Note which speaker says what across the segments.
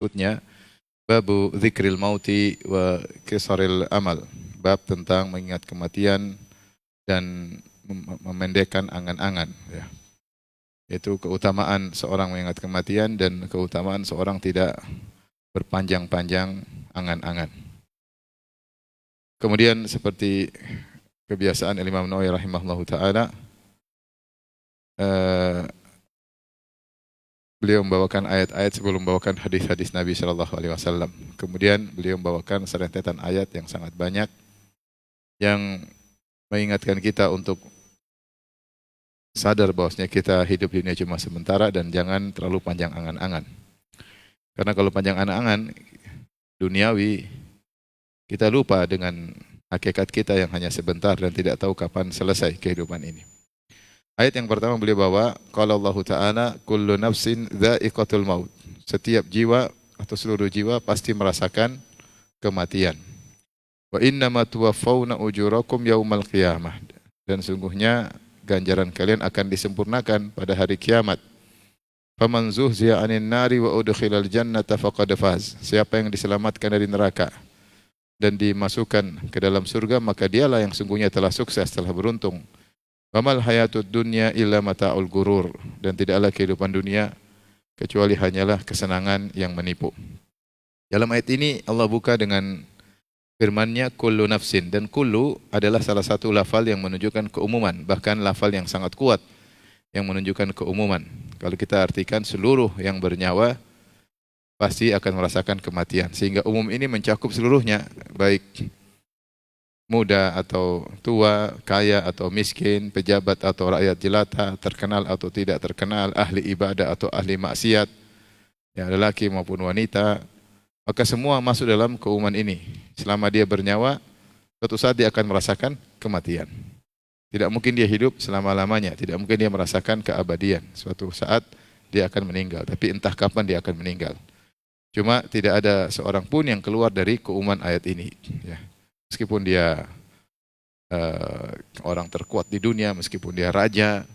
Speaker 1: Berikutnya, babu dzikril mauti wa kisaril amal. Bab tentang mengingat kematian dan memendekkan angan-angan. Ya. Itu keutamaan seorang mengingat kematian dan keutamaan seorang tidak berpanjang-panjang angan-angan. Kemudian seperti kebiasaan Imam Nawawi rahimahullahu taala, beliau membawakan ayat-ayat sebelum membawakan hadis-hadis Nabi sallallahu alaihi wasallam. Kemudian beliau membawakan serentetan ayat yang sangat banyak yang mengingatkan kita untuk sadar bahwasanya kita hidup di dunia cuma sementara dan jangan terlalu panjang angan-angan. Karena kalau panjang angan-angan duniawi, kita lupa dengan hakikat kita yang hanya sebentar dan tidak tahu kapan selesai kehidupan ini. Ayat yang pertama beliau bawa, qala Allah Ta'ala, kullu nafsin dha'iqatul maut. Setiap jiwa atau seluruh jiwa pasti merasakan kematian. Wa innama tuwaffawna ujurakum yaumal qiyamah. Dan sungguhnya ganjaran kalian akan disempurnakan pada hari kiamat. Faman zuhziya 'anil nari wa udkhilal jannata faqad faz. Siapa yang diselamatkan dari neraka dan dimasukkan ke dalam surga, maka dialah yang sungguhnya telah sukses, telah beruntung. Wamal hayatud dunya illa mata'ul gurur. Dan tidaklah kehidupan dunia kecuali hanyalah kesenangan yang menipu. Dalam ayat ini Allah buka dengan firman-Nya kullu nafsin, dan kullu adalah salah satu lafal yang menunjukkan keumuman, bahkan lafal yang sangat kuat yang menunjukkan keumuman. Kalau kita artikan seluruh yang bernyawa pasti akan merasakan kematian, sehingga umum ini mencakup seluruhnya, baik muda atau tua, kaya atau miskin, pejabat atau rakyat jelata, terkenal atau tidak terkenal, ahli ibadah atau ahli maksiat, ya, lelaki maupun wanita, maka semua masuk dalam keumuman ini. Selama dia bernyawa, suatu saat dia akan merasakan kematian. Tidak mungkin dia hidup selama-lamanya, tidak mungkin dia merasakan keabadian. Suatu saat dia akan meninggal, tapi entah kapan dia akan meninggal. Cuma tidak ada seorang pun yang keluar dari keumuman ayat ini, ya. Meskipun dia orang terkuat di dunia, meskipun dia raja,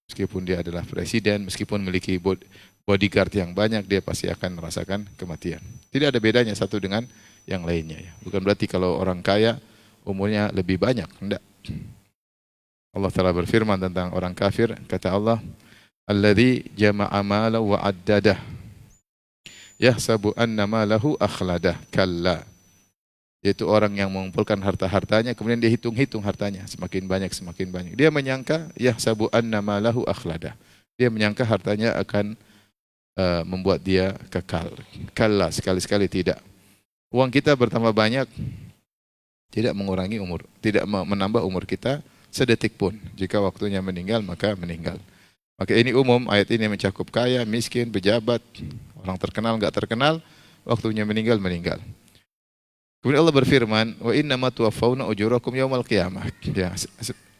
Speaker 1: meskipun dia adalah presiden, meskipun memiliki bodyguard yang banyak, dia pasti akan merasakan kematian. Tidak ada bedanya satu dengan yang lainnya. Ya. Bukan berarti kalau orang kaya umurnya lebih banyak, tidak. Allah Ta'ala berfirman tentang orang kafir, kata Allah, alladzi jama'a mala wa addadah, yahsabu anna malahu akhladah, kalla. Yaitu orang yang mengumpulkan harta-hartanya, kemudian dia hitung-hitung hartanya, semakin banyak, semakin banyak. Dia menyangka, yahsabu anna malahu akhladah. Dia menyangka hartanya akan membuat dia kekal. Kalla, sekali-sekali tidak. Uang kita bertambah banyak, tidak mengurangi umur, tidak menambah umur kita sedetik pun. Jika waktunya meninggal, maka meninggal. Maka ini umum, ayat ini mencakup kaya, miskin, pejabat, orang terkenal, enggak terkenal, waktunya meninggal, meninggal. Kemudian Allah berfirman, wa innama tuwaffawna ujurakum yaumal qiyamah. Ya,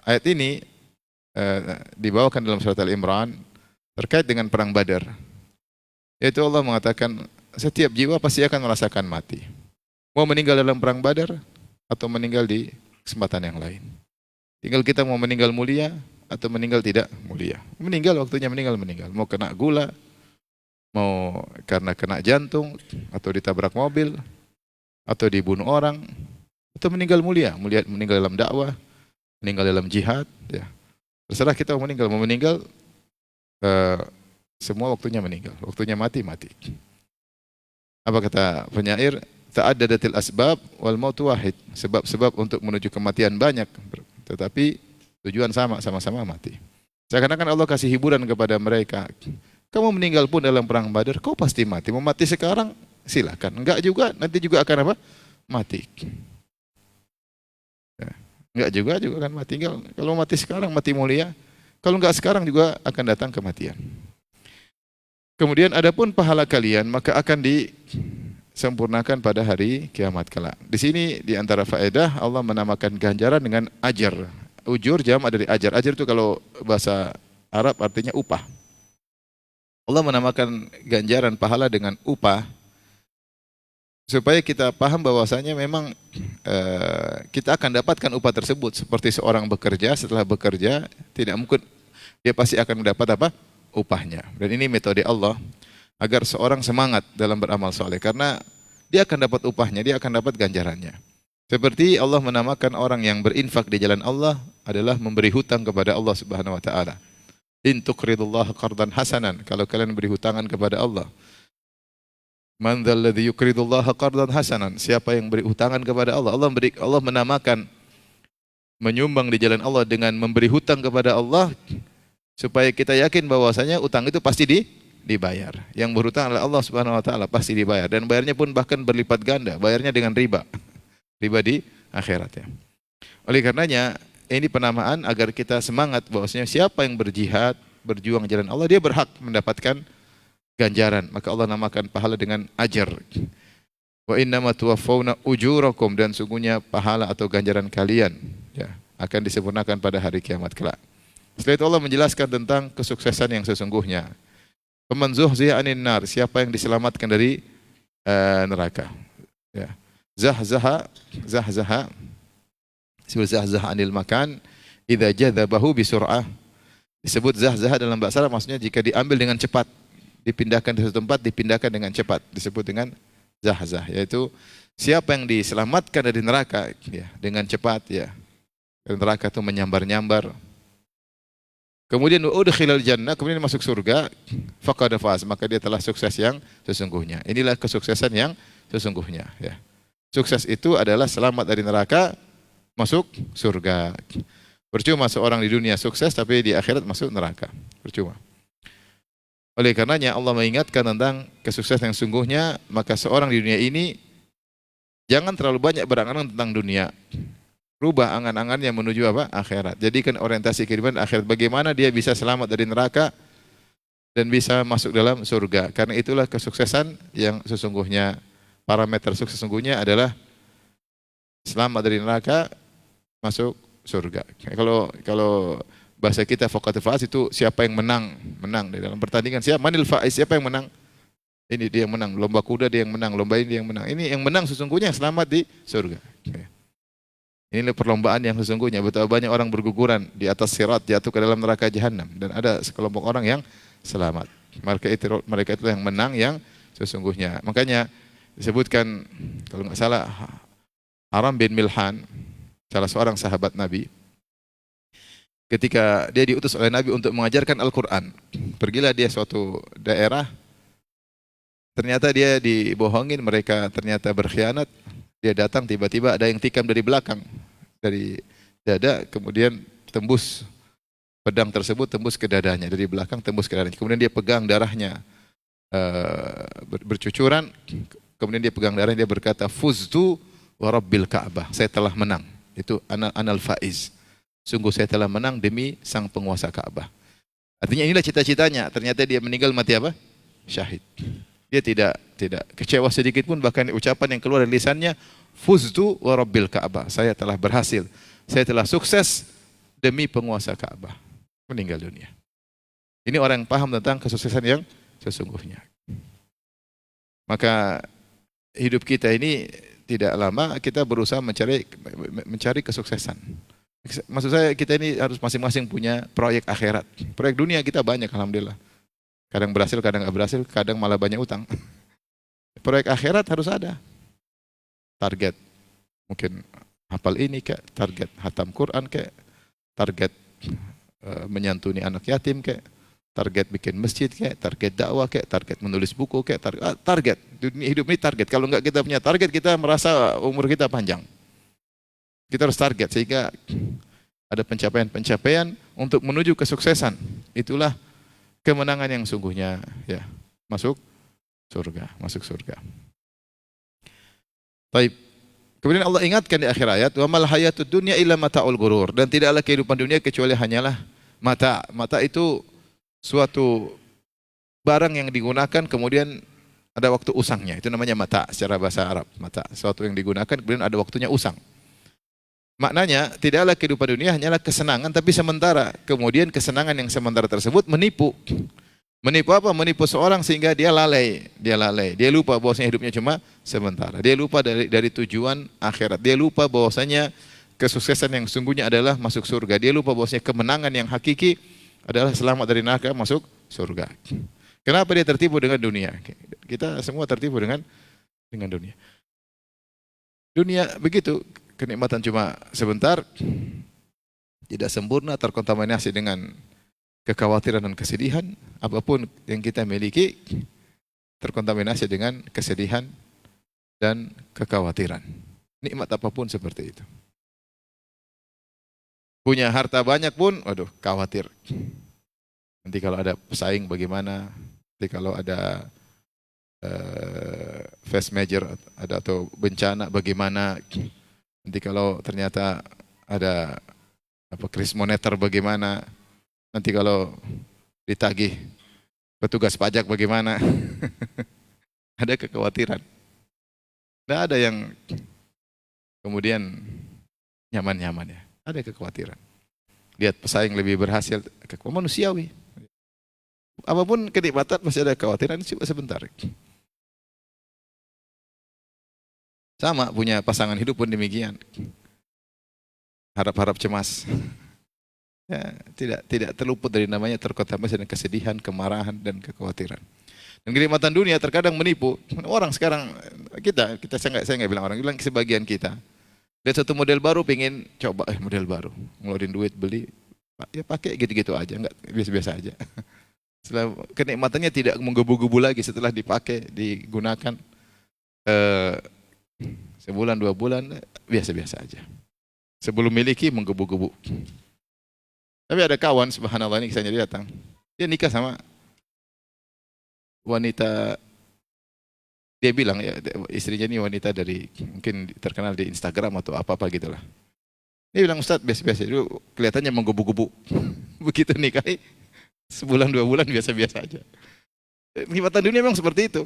Speaker 1: ayat ini dibawakan dalam surat Al-Imran terkait dengan perang Badar. Yaitu Allah mengatakan setiap jiwa pasti akan merasakan mati. Mau meninggal dalam perang Badar atau meninggal di kesempatan yang lain. Tinggal kita mau meninggal mulia atau meninggal tidak mulia. Meninggal waktunya meninggal, meninggal. Mau kena gula, mau karena kena jantung atau ditabrak mobil, atau dibunuh orang, atau meninggal mulia, meninggal dalam dakwah, meninggal dalam jihad, ya. Terserah kita mau meninggal, semua waktunya meninggal, waktunya mati, mati. Apa kata penyair? Ta'addadatil asbab wal mautu wahid. Sebab-sebab untuk menuju kematian banyak, tetapi tujuan sama-sama mati. Seakan-akan Allah kasih hiburan kepada mereka. Kamu meninggal pun dalam perang Badar, kau pasti mati. Mau mati sekarang, silakan. Enggak juga, nanti juga akan apa? Mati. Ya. Enggak juga akan mati. Kalau mati sekarang, mati mulia. Kalau enggak sekarang juga akan datang kematian. Kemudian adapun pahala kalian, maka akan disempurnakan pada hari kiamat kelak. Di sini di antara faedah Allah menamakan ganjaran dengan ajar. Ujur jamak dari ajar. Ajar itu kalau bahasa Arab artinya upah. Allah menamakan ganjaran pahala dengan upah supaya kita paham bahwasanya memang kita akan dapatkan upah tersebut. Seperti seorang bekerja, setelah bekerja tidak mungkin dia pasti akan mendapat apa? Upahnya. Dan ini metode Allah. agar seorang semangat dalam beramal soleh, karena dia akan dapat upahnya, dia akan dapat ganjarannya. Seperti Allah menamakan orang yang berinfak di jalan Allah adalah memberi hutang kepada Allah Subhanahu wa taala. In tuqridullaha qardan hasanan, kalau kalian beri hutangan kepada Allah. Man dzalladzi yuqridullaha qardan hasanan, siapa yang beri hutangan kepada Allah? Allah menamakan menyumbang di jalan Allah dengan memberi hutang kepada Allah supaya kita yakin bahwasanya utang itu pasti dibayar. Yang berhutang adalah Allah Subhanahu wa taala, pasti dibayar, dan bayarnya pun bahkan berlipat ganda, bayarnya dengan riba. Riba di akhirat ya. Oleh karenanya ini penamaan agar kita semangat bahwasanya siapa yang berjihad, berjuang jalan Allah, dia berhak mendapatkan ganjaran. Maka Allah namakan pahala dengan ajar. Wa innama tuwaffawna ujurakum, dan sungguhnya pahala atau ganjaran kalian ya akan disempurnakan pada hari kiamat kelak. Setelah itu Allah menjelaskan tentang kesuksesan yang sesungguhnya. Faman zuhziha 'anil nar, siapa yang diselamatkan dari neraka. Ya. Zahzaha disebut zahzaha 'anil makan idza jadzabahu bisur'ah. Disebut zahzaha dalam bahasa Arab maksudnya jika diambil dengan cepat, dipindahkan dari satu tempat, dipindahkan dengan cepat, disebut dengan zahzah, yaitu siapa yang diselamatkan dari neraka ya dengan cepat ya. Dan neraka itu menyambar-nyambar. Kemudian udkhilal jannah, kemudian masuk surga, faqad faz, maka dia telah sukses yang sesungguhnya. Inilah kesuksesan yang sesungguhnya ya. Sukses itu adalah selamat dari neraka, masuk surga. Percuma seorang di dunia sukses tapi di akhirat masuk neraka. Percuma. Oleh karenanya Allah mengingatkan tentang kesuksesan yang sungguhnya, maka seorang di dunia ini jangan terlalu banyak berangan-angan tentang dunia. Rubah angan-angannya menuju apa? Akhirat. Jadikan orientasi kehidupan akhirat. Bagaimana dia bisa selamat dari neraka dan bisa masuk dalam surga. Karena itulah kesuksesan yang sesungguhnya. Parameter sukses sesungguhnya adalah selamat dari neraka, masuk surga. Kalau bahasa kita faqad faz itu siapa yang menang di dalam pertandingan. Manil faiz, siapa yang menang? Ini dia yang menang. Lomba kuda dia yang menang, lomba ini dia yang menang. Ini yang menang sesungguhnya yang selamat di surga. Inilah perlombaan yang sesungguhnya. Betapa banyak orang berguguran di atas sirat, jatuh ke dalam neraka jahanam, dan ada sekelompok orang yang selamat. Mereka itu yang menang yang sesungguhnya. Makanya disebutkan kalau nggak salah Haram bin Milhan, salah seorang sahabat Nabi, ketika dia diutus oleh Nabi untuk mengajarkan Al-Quran, pergilah dia suatu daerah, ternyata dia dibohongin, mereka ternyata berkhianat. Dia datang, tiba-tiba ada yang tikam dari belakang, dari dada, kemudian tembus pedang tersebut, tembus ke dadanya, dari belakang tembus ke dadanya. Kemudian dia pegang darahnya bercucuran. Kemudian dia pegang darahnya, dia berkata, Fuztu wa Rabbil Ka'bah, saya telah menang. Itu anal faiz. Sungguh saya telah menang demi sang penguasa Ka'bah. Artinya inilah cita-citanya. Ternyata dia meninggal mati apa? Syahid. Dia tidak kecewa sedikit pun, bahkan ucapan yang keluar dari lisannya, Fuztu wa Rabbil Ka'bah, saya telah berhasil. Saya telah sukses demi penguasa Ka'bah. Meninggal dunia. Ini orang yang paham tentang kesuksesan yang sesungguhnya. Maka hidup kita ini tidak lama kita berusaha mencari kesuksesan. Maksud saya kita ini harus masing-masing punya proyek akhirat. Proyek dunia kita banyak alhamdulillah. Kadang berhasil, kadang nggak berhasil, kadang malah banyak utang. Proyek akhirat harus ada. Target mungkin hafal ini kayak, target hatam Quran kayak, target menyantuni anak yatim kayak, target bikin masjid kayak, target dakwah kayak, target menulis buku kayak, target. Dunia hidup ini target. Kalau enggak kita punya target, kita merasa umur kita panjang. Kita harus target sehingga ada pencapaian-pencapaian untuk menuju kesuksesan. Itulah kemenangan yang sungguhnya ya, masuk surga. Baik. Kemudian Allah ingatkan di akhir ayat, wa mal hayatud dunya illa mata'ul ghurur, dan tidaklah kehidupan dunia kecuali hanyalah mata. Mata itu suatu barang yang digunakan kemudian ada waktu usangnya. Itu namanya mata secara bahasa Arab. Mata, suatu yang digunakan kemudian ada waktunya usang. Maknanya tidaklah kehidupan dunia hanyalah kesenangan tapi sementara. Kemudian kesenangan yang sementara tersebut menipu. Menipu apa? Menipu seorang sehingga dia lalai. Dia lupa bahwasanya hidupnya cuma sementara. Dia lupa dari tujuan akhirat. Dia lupa bahwasanya kesuksesan yang sungguhnya adalah masuk surga. Dia lupa bahwasanya kemenangan yang hakiki adalah selamat dari neraka, masuk surga. Kenapa dia tertipu dengan dunia? Kita semua tertipu dengan dunia. Dunia begitu, kenikmatan cuma sebentar, tidak sempurna, terkontaminasi dengan kekhawatiran dan kesedihan. Apapun yang kita miliki terkontaminasi dengan kesedihan dan kekhawatiran. Nikmat apapun seperti itu. Punya harta banyak pun, waduh, khawatir. Nanti kalau ada pesaing bagaimana? Nanti kalau ada force major ada atau bencana bagaimana? Nanti kalau ternyata ada apa kris moneter bagaimana? Nanti kalau ditagih petugas pajak bagaimana? Ada kekhawatiran. Tidak ada yang kemudian nyaman-nyaman ya. Ada kekhawatiran. Lihat pesaing lebih berhasil, manusiawi. Apapun kenikmatan masih ada kekhawatiran, coba sebentar. Sama punya pasangan hidup pun demikian. Harap-harap cemas. Ya, tidak terluput dari namanya terkontaminasi dengan kesedihan, kemarahan dan kekhawatiran. Dan kenikmatan dunia terkadang menipu. Orang sekarang saya nggak bilang orang, bilang sebagian kita. Lihat satu model baru pengen coba model baru, ngeluarin duit beli, ya pakai gitu-gitu aja, nggak biasa-biasa aja. Setelah kenikmatannya tidak menggebu-gebu lagi setelah dipakai, digunakan sebulan 2 bulan biasa-biasa aja. Sebelum miliki menggebu-gebu. Tapi ada kawan, subhanallah ini kisahnya, dia datang. Dia nikah sama wanita, dia bilang ya istrinya ini wanita dari mungkin terkenal di Instagram atau apa-apa gitulah. Dia bilang, Ustaz biasa-biasa, itu kelihatannya menggebu-gebu. Begitu nikahi sebulan 2 bulan biasa-biasa aja. Nikmatan dunia memang seperti itu.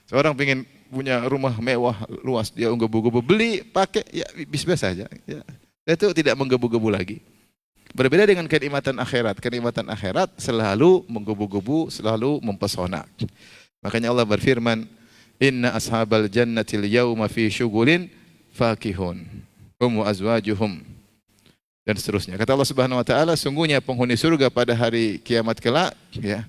Speaker 1: Seorang pengen punya rumah mewah luas, dia menggebu-gebu beli, pakai, ya biasa aja. Ya. Itu tidak menggebu-gebu lagi. Berbeda dengan kenikmatan akhirat. Kenikmatan akhirat selalu menggebu-gebu, selalu mempesona. Makanya Allah berfirman, Inna ashabal jannatil yawma fi syugulin fakihun. Hum wa azwajuhum. Dan seterusnya. Kata Allah Subhanahu wa taala, sungguhnya penghuni surga pada hari kiamat kelak, ya.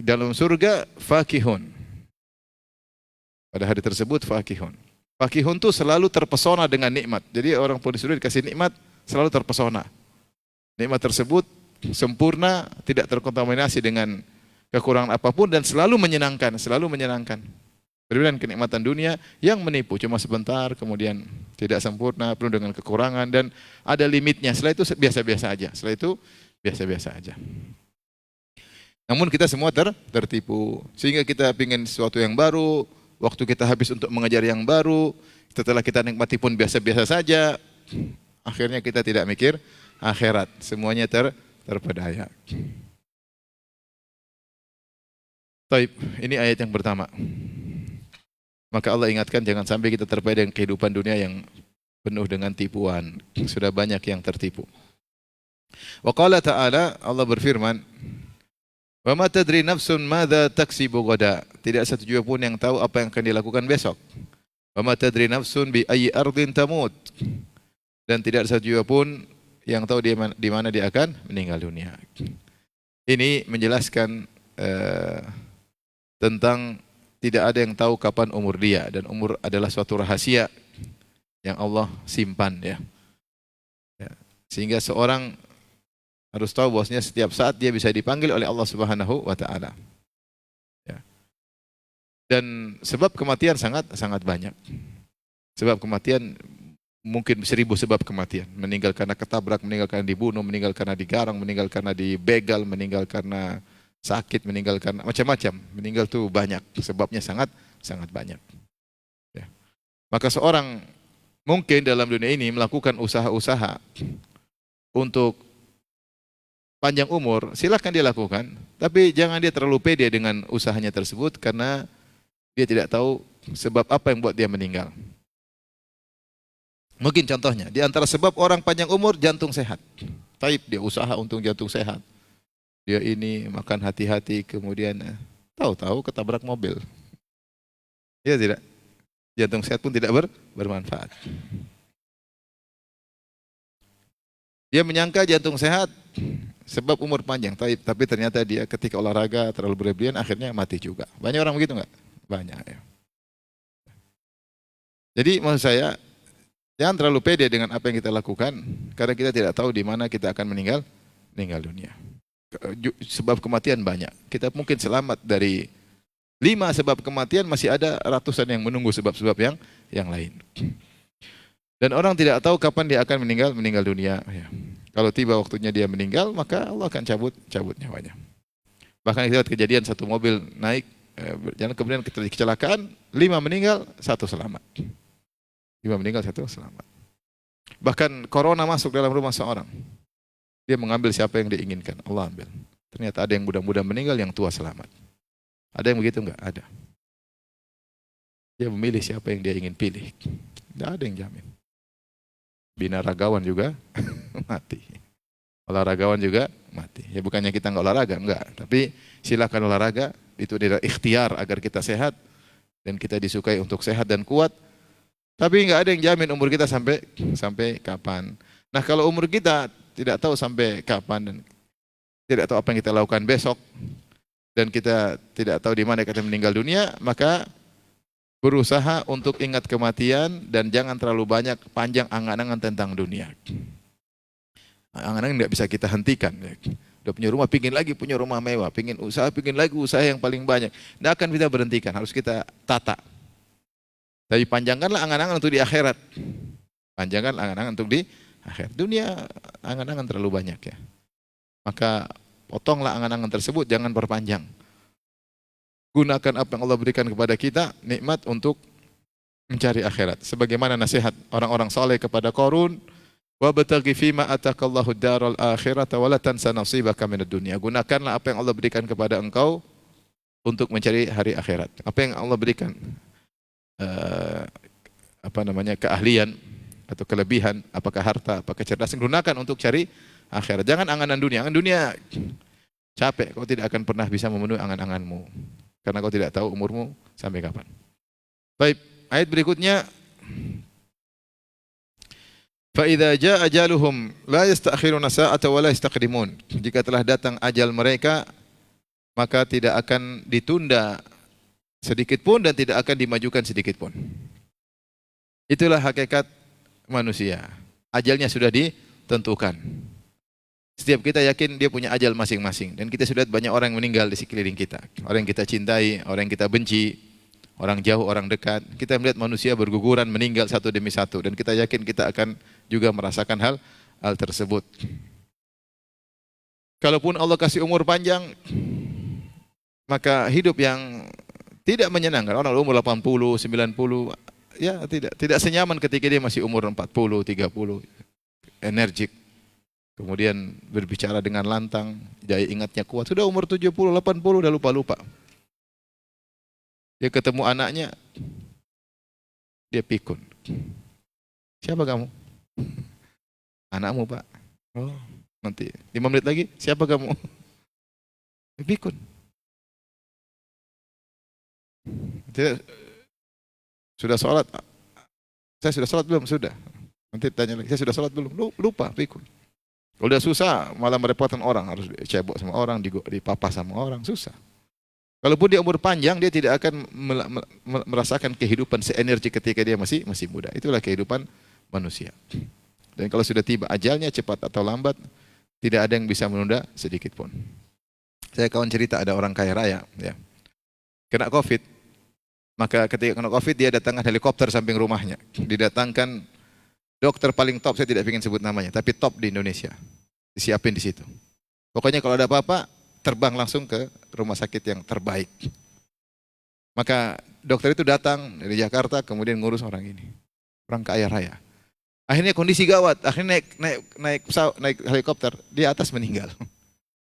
Speaker 1: Dalam surga fakihun. Pada hari tersebut fakihun. Fakihun itu selalu terpesona dengan nikmat. Jadi orang penghuni surga dikasih nikmat selalu terpesona. Nikmat tersebut sempurna, tidak terkontaminasi dengan kekurangan apapun dan selalu menyenangkan, selalu menyenangkan. Berbeda dengan kenikmatan dunia yang menipu cuma sebentar, kemudian tidak sempurna, penuh dengan kekurangan dan ada limitnya. Setelah itu biasa-biasa aja. Setelah itu biasa-biasa aja. Namun kita semua tertipu sehingga kita ingin sesuatu yang baru, waktu kita habis untuk mengejar yang baru, setelah kita nikmati pun biasa-biasa saja. Akhirnya kita tidak mikir akhirat, semuanya terpedaya. Taib, ini ayat yang pertama. Maka Allah ingatkan jangan sampai kita terpedaya dengan kehidupan dunia yang penuh dengan tipuan. Sudah banyak yang tertipu. Wa qala ta'ala, Allah berfirman, wa ma tadri nafsun madza taksibu ghadan. Tidak satu jiwa pun yang tahu apa yang akan dilakukan besok. Wa ma tadri nafsun bi ayyi ardin tamut. Dan tidak satu jiwa pun yang tahu di mana dia akan meninggal dunia. Ini menjelaskan tentang tidak ada yang tahu kapan umur dia, dan umur adalah suatu rahasia yang Allah simpan, ya. Sehingga seorang harus tahu bahwasanya setiap saat dia bisa dipanggil oleh Allah Subhanahu wa taala. Ya. Dan sebab kematian sangat banyak. Sebab kematian mungkin 1000 sebab kematian. Meninggal karena ketabrak, meninggal karena dibunuh, meninggal karena digarang, meninggal karena dibegal, meninggal karena sakit, meninggal karena macam-macam. Meninggal itu banyak, sebabnya sangat banyak. Ya. Maka seorang mungkin dalam dunia ini melakukan usaha-usaha untuk panjang umur, silakan dia lakukan. Tapi jangan dia terlalu pede dengan usahanya tersebut karena dia tidak tahu sebab apa yang buat dia meninggal. Mungkin contohnya, di antara sebab orang panjang umur, jantung sehat. Taib, dia usaha untuk jantung sehat. Dia ini makan hati-hati, kemudian tahu-tahu ketabrak mobil. Ya tidak? Jantung sehat pun tidak bermanfaat. Dia menyangka jantung sehat sebab umur panjang, tapi ternyata dia ketika olahraga terlalu berlebihan akhirnya mati juga. Banyak orang begitu nggak? Banyak ya. Jadi maksud saya, jangan terlalu pede dengan apa yang kita lakukan, karena kita tidak tahu di mana kita akan meninggal dunia. Sebab kematian banyak. Kita mungkin selamat dari 5 sebab kematian, masih ada ratusan yang menunggu sebab-sebab yang lain. Dan orang tidak tahu kapan dia akan meninggal dunia. Ya. Kalau tiba waktunya dia meninggal, maka Allah akan cabut nyawanya. Bahkan kita lihat kejadian satu mobil naik, jalan kemudian kecelakaan, 5 meninggal, 1 selamat. 5 meninggal, 1 selamat. Bahkan corona masuk dalam rumah seorang. Dia mengambil siapa yang diinginkan, Allah ambil. Ternyata ada yang muda-muda meninggal, yang tua selamat. Ada yang begitu enggak? Ada. Dia memilih siapa yang dia ingin pilih. Tidak ada yang jamin. Binaragawan juga mati. Olahragawan juga mati. Ya bukannya kita enggak olahraga, enggak. Tapi silakan olahraga, itu adalah ikhtiar agar kita sehat dan kita disukai untuk sehat dan kuat. Tapi enggak ada yang jamin umur kita sampai kapan. Nah, kalau umur kita tidak tahu sampai kapan dan tidak tahu apa yang kita lakukan besok dan kita tidak tahu di mana kita meninggal dunia, maka berusaha untuk ingat kematian dan jangan terlalu banyak panjang angan-angan tentang dunia. Angan-angan tidak bisa kita hentikan. Udah punya rumah, pingin lagi punya rumah mewah, pingin lagi usaha yang paling banyak. Tidak akan kita berhentikan, harus kita tata. Tapi panjangkanlah angan-angan untuk di akhirat. Panjangkan angan-angan untuk di akhirat. Dunia angan-angan terlalu banyak ya. Maka potonglah angan-angan tersebut, jangan perpanjang. Gunakan apa yang Allah berikan kepada kita, nikmat untuk mencari akhirat. Sebagaimana nasihat orang-orang saleh kepada Qarun, wabtaghi fima atakallahu daral akhirata wa la tansa nasibaka minad dunya. Gunakanlah apa yang Allah berikan kepada engkau untuk mencari hari akhirat. Apa yang Allah berikan? Keahlian atau kelebihan, apakah harta, apakah kecerdasan, gunakan untuk cari akhirat. Jangan angan-angan dunia. Angan dunia capek, kau tidak akan pernah bisa memenuhi angan-anganmu. Karena kau tidak tahu umurmu sampai kapan. Baik, ayat berikutnya, fa idza jaa ajaluhum la yastakhiruna sa'ata wa la yastaqdimun. Jika telah datang ajal mereka, maka tidak akan ditunda sedikit pun dan tidak akan dimajukan sedikit pun. Itulah hakikat manusia. Ajalnya sudah ditentukan. Setiap kita yakin dia punya ajal masing-masing. Dan kita sudah lihat banyak orang yang meninggal di sekeliling kita. Orang yang kita cintai, orang yang kita benci, orang jauh, orang dekat. Kita melihat manusia berguguran meninggal satu demi satu. Dan kita yakin kita akan juga merasakan hal tersebut. Kalaupun Allah kasih umur panjang, maka hidup yang tidak menyenangkan. Orang umur 80, 90, ya tidak senyaman ketika dia masih umur 40, 30, energik. Kemudian berbicara dengan lantang, daya ingatnya kuat. Sudah umur 70, 80 udah lupa-lupa. Dia ketemu anaknya, dia pikun. Siapa kamu? Anakmu, Pak. Oh, nanti 5 menit lagi, siapa kamu? Dia pikun. Tidak, sudah sholat? Saya sudah sholat belum? Sudah. Nanti tanya lagi, saya sudah sholat belum? Lupa, pikun. Kalau udah susah, malah merepotkan orang, harus dicebok sama orang, dipapah sama orang, susah. Kalaupun dia umur panjang, dia tidak akan merasakan kehidupan seenergi ketika dia masih muda. Itulah kehidupan manusia. Dan kalau sudah tiba ajalnya, cepat atau lambat, tidak ada yang bisa menunda sedikit pun. Saya kawan cerita ada orang kaya raya, ya, kena COVID. Maka ketika kena COVID, dia datangkan helikopter samping rumahnya. Didatangkan dokter paling top, saya tidak ingin sebut namanya, tapi top di Indonesia. Disiapin di situ. Pokoknya kalau ada apa-apa, terbang langsung ke rumah sakit yang terbaik. Maka dokter itu datang dari Jakarta, kemudian ngurus orang ini. Orang kaya raya. Akhirnya kondisi gawat, akhirnya naik helikopter, di atas meninggal.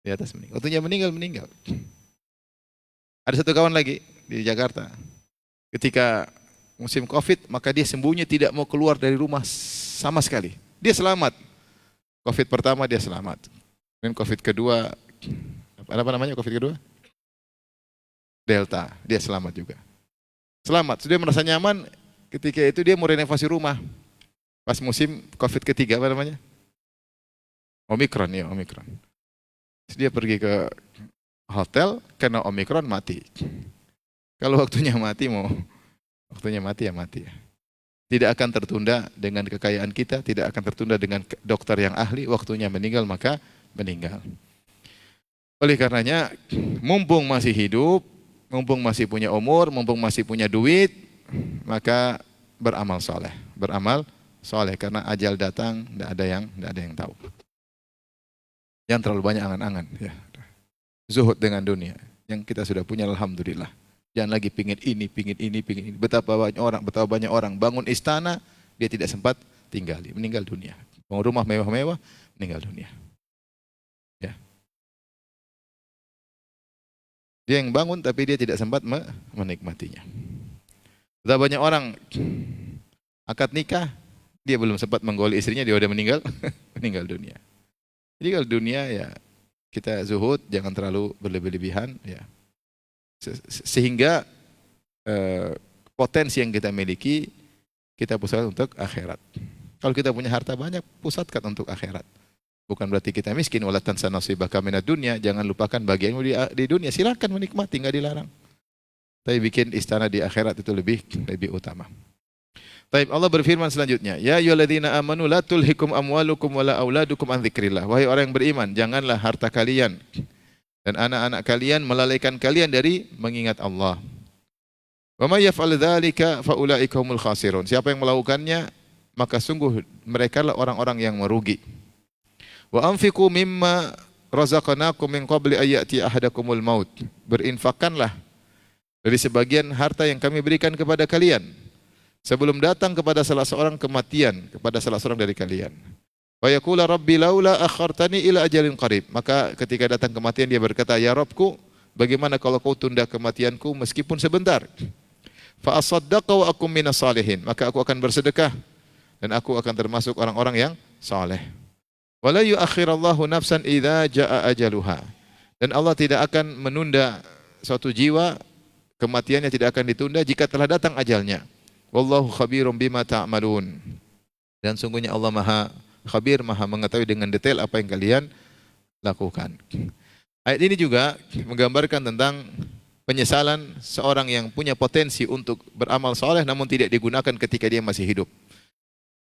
Speaker 1: Di atas meninggal. Waktunya meninggal. Ada satu kawan lagi di Jakarta. Ketika musim COVID, maka dia sembunyi tidak mau keluar dari rumah sama sekali. Dia selamat. COVID pertama dia selamat. Dan COVID kedua, apa namanya COVID kedua? Delta, dia selamat juga. Selamat, sudah merasa nyaman, ketika itu dia mau renovasi rumah. Pas musim COVID ketiga, apa namanya?
Speaker 2: Omikron ya, Omikron. Dia pergi ke hotel, kena Omikron, mati. Kalau waktunya mati ya mati ya. Tidak akan tertunda dengan kekayaan kita, tidak akan tertunda dengan dokter yang ahli, waktunya meninggal maka meninggal. Oleh karenanya, mumpung masih hidup, mumpung masih punya umur, mumpung masih punya duit, maka beramal soleh. Beramal soleh, karena ajal datang, tidak ada yang tahu. Yang terlalu banyak angan-angan. Ya. Zuhud dengan dunia. Yang kita sudah punya, alhamdulillah. Jangan lagi pingin ini. Betapa banyak orang bangun istana, dia tidak sempat tinggali, meninggal dunia. Bangun rumah mewah-mewah, meninggal dunia. Ya. Dia yang bangun tapi dia tidak sempat menikmatinya. Betapa banyak orang akad nikah, dia belum sempat menggoli istrinya, dia sudah meninggal, meninggal dunia. Jadi kalau dunia ya kita zuhud, jangan terlalu berlebihan ya. Sehingga potensi yang kita miliki kita pusatkan untuk akhirat. Kalau kita punya harta banyak, pusatkan untuk akhirat. Bukan berarti kita miskin, wala tansa nasibaka minad dunya, jangan lupakan bagianmu di dunia. Silakan menikmati, enggak dilarang. Tapi bikin istana di akhirat itu lebih utama. Baik, Allah berfirman selanjutnya, ya ayyuhalladzina amanu la tulhikum amwalukum wala auladukum an dzikrillah. Wahai orang yang beriman, janganlah harta kalian dan anak-anak kalian melalaikan kalian dari mengingat Allah. Wa may yaf'al dzalika fa ulaika humul khasirun. Siapa yang melakukannya, maka sungguh merekalah orang-orang yang merugi. Wa anfiqu mimma razaqnakum min qabli ayati ahadakumul maut. Berinfakkanlah dari sebagian harta yang kami berikan kepada kalian sebelum datang kepada salah seorang kematian, kepada salah seorang dari kalian. Wa yaqula rabbi laula akhartani ila ajalin qarib. Maka ketika datang kematian dia berkata, ya Rabbku, bagaimana kalau kau tunda kematianku meskipun sebentar? Fa asaddaqa wa akum minas salihin. Maka aku akan bersedekah dan aku akan termasuk orang-orang yang saleh. Wala yuakhirallahu nafsan idza jaa ajaluha. Dan Allah tidak akan menunda suatu jiwa, kematiannya tidak akan ditunda jika telah datang ajalnya. Wallahu khabirum bima ta'malun. Dan sungguhnya Allah Maha Khabir, Maha mengetahui dengan detail apa yang kalian lakukan. Ayat ini juga menggambarkan tentang penyesalan seorang yang punya potensi untuk beramal soleh namun tidak digunakan ketika dia masih hidup.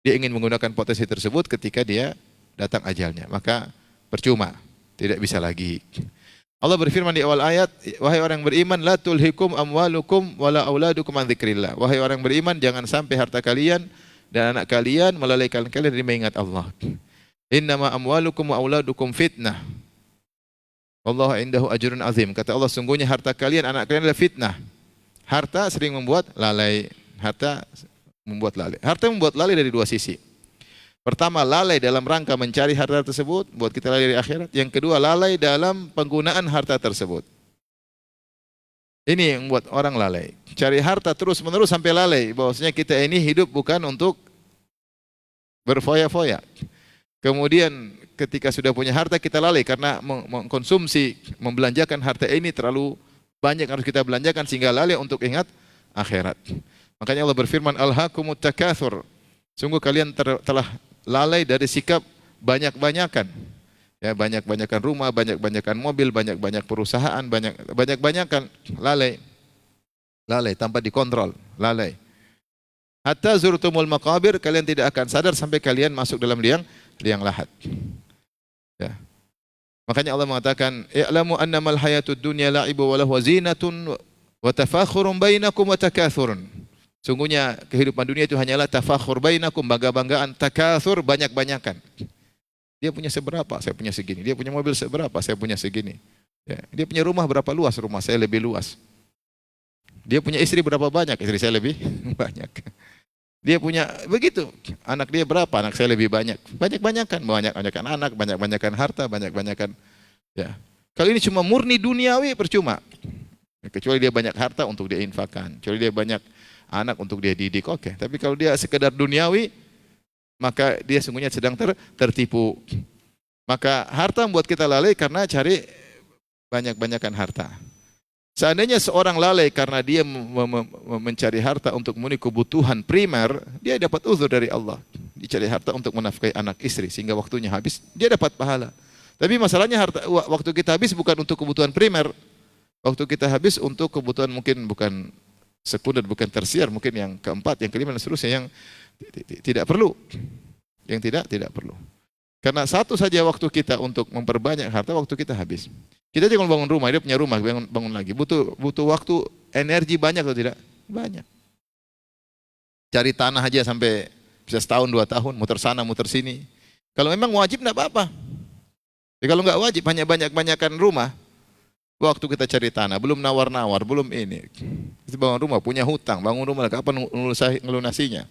Speaker 2: Dia ingin menggunakan potensi tersebut ketika dia datang ajalnya, maka percuma, tidak bisa lagi. Allah berfirman di awal ayat, wahai orang beriman, la tulhikum amwalukum wala auladukum an dzikrillah. Wahai orang beriman, jangan sampai harta kalian dan anak kalian melalaikan kalian dari mengingat Allah. Innama amwalukum wa auladukum fitnah. Wallahu indahu ajrun azim. Kata Allah, sungguhnya harta kalian, anak kalian adalah fitnah. Harta sering membuat lalai. Harta membuat lalai dari dua sisi. Pertama, lalai dalam rangka mencari harta tersebut, buat kita lalai dari akhirat. Yang kedua, lalai dalam penggunaan harta tersebut. Ini yang membuat orang lalai. Cari harta terus-menerus sampai lalai. Bahwasanya kita ini hidup bukan untuk berfoya-foya. Kemudian ketika sudah punya harta kita lalai karena mengkonsumsi, membelanjakan harta ini terlalu banyak harus kita belanjakan sehingga lalai untuk ingat akhirat. Makanya Allah berfirman, alhaakumut takatsur. Sungguh kalian telah lalai dari sikap banyak-banyakan. Ya, banyak-banyakan rumah, banyak-banyakan mobil, banyak-banyak perusahaan, banyak-banyakan lalai. Lalai tanpa dikontrol, lalai. Hatta zurtumul maqabir, kalian tidak akan sadar sampai kalian masuk dalam liang lahat. Ya. Makanya Allah mengatakan, "I'lamu annamal hayatud dunya la'ibu wa lahu zinatun wa tafakhurun bainakum wa takathurun." Sungguhnya kehidupan dunia itu hanyalah tafakhur bainakum, bangga-banggaan, takatsur, banyak-banyakan. Dia punya seberapa, saya punya segini. Dia punya mobil seberapa, saya punya segini. Ya. Dia punya rumah berapa luas, rumah saya lebih luas. Dia punya istri berapa banyak, istri saya lebih banyak. Dia punya begitu, anak dia berapa, anak saya lebih banyak. Banyak-banyakan, banyak-banyakan anak, banyak-banyakan harta, banyak-banyakan. Ya. Kalau ini cuma murni duniawi, percuma. Kecuali dia banyak harta untuk dia infakkan, kecuali dia banyak anak untuk dia didik, oke. Tapi kalau dia sekedar duniawi, maka dia sungguhnya sedang tertipu. Maka harta membuat kita lalai karena cari banyak-banyakan harta. Seandainya seorang lalai karena dia mencari harta untuk memenuhi kebutuhan primer, dia dapat uzur dari Allah. dicari harta untuk menafkahi anak istri sehingga waktunya habis, dia dapat pahala. Tapi masalahnya waktu kita habis bukan untuk kebutuhan primer. Waktu kita habis untuk kebutuhan mungkin bukan sekunder, bukan tersier, mungkin yang keempat, yang kelima dan seterusnya yang tidak perlu. Yang tidak perlu. Karena satu saja waktu kita untuk memperbanyak harta, waktu kita habis. Kita aja kalau bangun rumah, dia punya rumah, bangun lagi. Butuh waktu, energi banyak atau tidak? Banyak. Cari tanah aja sampai bisa setahun, 2 tahun, muter sana, muter sini. Kalau memang wajib enggak apa-apa. Kalau enggak wajib, hanya banyak-banyakan rumah. Waktu kita cari tanah, belum nawar-nawar, belum ini. Kita bangun rumah, punya hutang, bangun rumah, kapan ngelunasinya?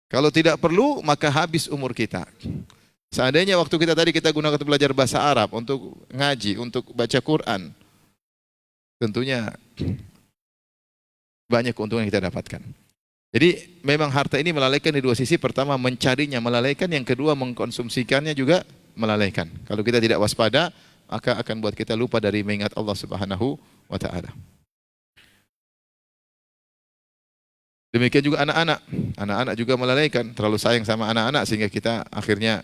Speaker 2: Kalau tidak perlu, maka habis umur kita. Seandainya waktu kita tadi kita gunakan untuk belajar bahasa Arab, untuk ngaji, untuk baca Quran, tentunya banyak keuntungan yang kita dapatkan. Jadi memang harta ini melalaikan di dua sisi. Pertama mencarinya melalaikan, yang kedua mengkonsumsikannya juga melalaikan. Kalau kita tidak waspada, maka akan buat kita lupa dari mengingat Allah Subhanahu wa taala. Demikian juga anak-anak. Anak-anak juga melalaikan, terlalu sayang sama anak-anak sehingga kita akhirnya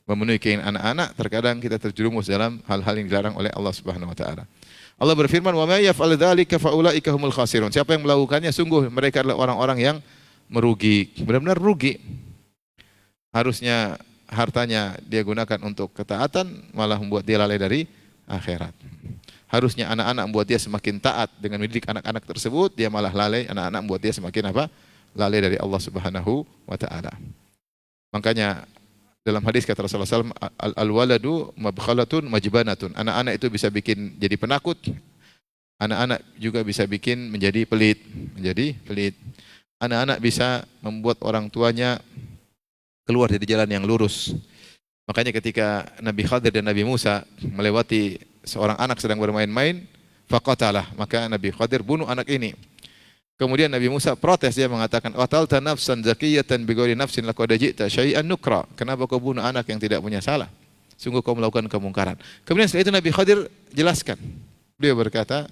Speaker 2: memenuhi keinginan anak-anak, terkadang kita terjerumus dalam hal-hal yang dilarang oleh Allah Subhanahu wa taala. Allah berfirman, "Wa may yaf'al dzalika fa ulaika humul khasirun." Siapa yang melakukannya sungguh mereka adalah orang-orang yang merugi, benar-benar rugi. Harusnya hartanya dia gunakan untuk ketaatan, malah membuat dia lalai dari akhirat. Harusnya anak-anak membuat dia semakin taat dengan mendidik anak-anak tersebut, dia malah lalai, anak-anak membuat dia semakin apa? Lalai dari Allah Subhanahu wa taala. Makanya dalam hadis kata Rasulullah SAW, al-waladu mabkhalatun majbanatun. Anak-anak itu bisa bikin jadi penakut. Anak-anak juga bisa bikin menjadi pelit, Anak-anak bisa membuat orang tuanya keluar dari jalan yang lurus. Makanya ketika Nabi Khadir dan Nabi Musa melewati seorang anak sedang bermain-main, faqatalah, maka Nabi Khadir bunuh anak ini. Kemudian Nabi Musa protes, dia mengatakan, "Qatalta nafsan zakiyatan bighairi nafsin laqad ji'ta syai'an nukra." Kenapa kau bunuh anak yang tidak punya salah? Sungguh kau melakukan kemungkaran. Kemudian setelah itu Nabi Khadir jelaskan. Beliau berkata,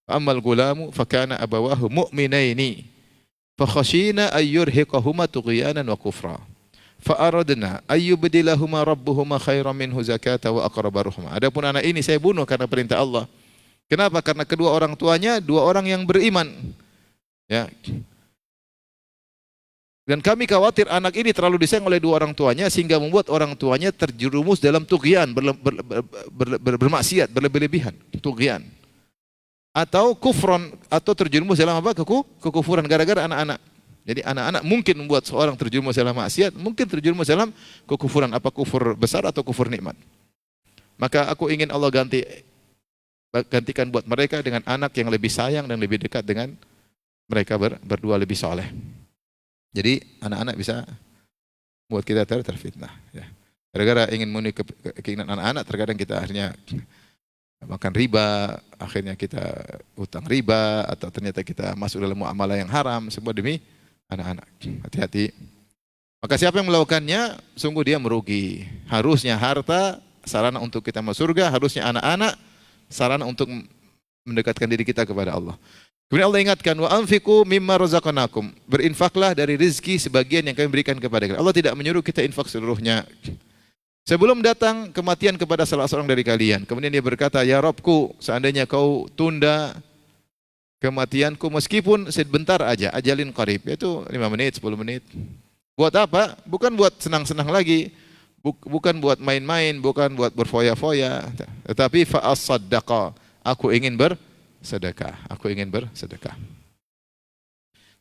Speaker 2: "Ammal gulamu fakana abawahu mu'minaini fa khashina ayyurhiqahuma tughyanan wa kufra. Fa aradna ayyubdilahuma rabbuhuma khairan minhu zakata wa aqraba ruhma." Adapun anak ini saya bunuh karena perintah Allah. Kenapa? Karena kedua orang tuanya dua orang yang beriman. Ya. Dan kami khawatir anak ini terlalu disayang oleh dua orang tuanya sehingga membuat orang tuanya terjerumus dalam tughyan, bermaksiat, berlebih-lebihan, tughyan. Atau kufron, atau terjerumus dalam apa? Kekufuran gara-gara anak-anak. Jadi anak-anak mungkin membuat seorang terjerumus dalam maksiat, mungkin terjerumus dalam kekufuran, apa kufur besar atau kufur nikmat. Maka aku ingin Allah gantikan buat mereka dengan anak yang lebih sayang dan lebih dekat dengan mereka berdua, lebih soleh. Jadi anak-anak bisa buat kita terfitnah. Ya. Gara-gara ingin memenuhi keinginan anak-anak, terkadang kita akhirnya makan riba, akhirnya kita utang riba, atau ternyata kita masuk dalam muamalah yang haram, semua demi anak-anak. Hati-hati. Maka siapa yang melakukannya, sungguh dia merugi. Harusnya harta sarana untuk kita masuk surga, harusnya anak-anak sarana untuk mendekatkan diri kita kepada Allah. Kemudian Allah ingatkan, wa anfiqu mimma razaqnakum. Berinfaklah dari rezeki sebagian yang kami berikan kepada kalian. Allah tidak menyuruh kita infak seluruhnya. Sebelum datang kematian kepada salah seorang dari kalian, kemudian dia berkata, "Ya Rabbku, seandainya kau tunda kematianku meskipun sebentar aja, ajalin qarib, yaitu 5 menit, 10 menit." Buat apa? Bukan buat senang-senang lagi, bukan buat main-main, bukan buat berfoya-foya, tetapi fa as-saddaqa. Aku ingin bersedekah.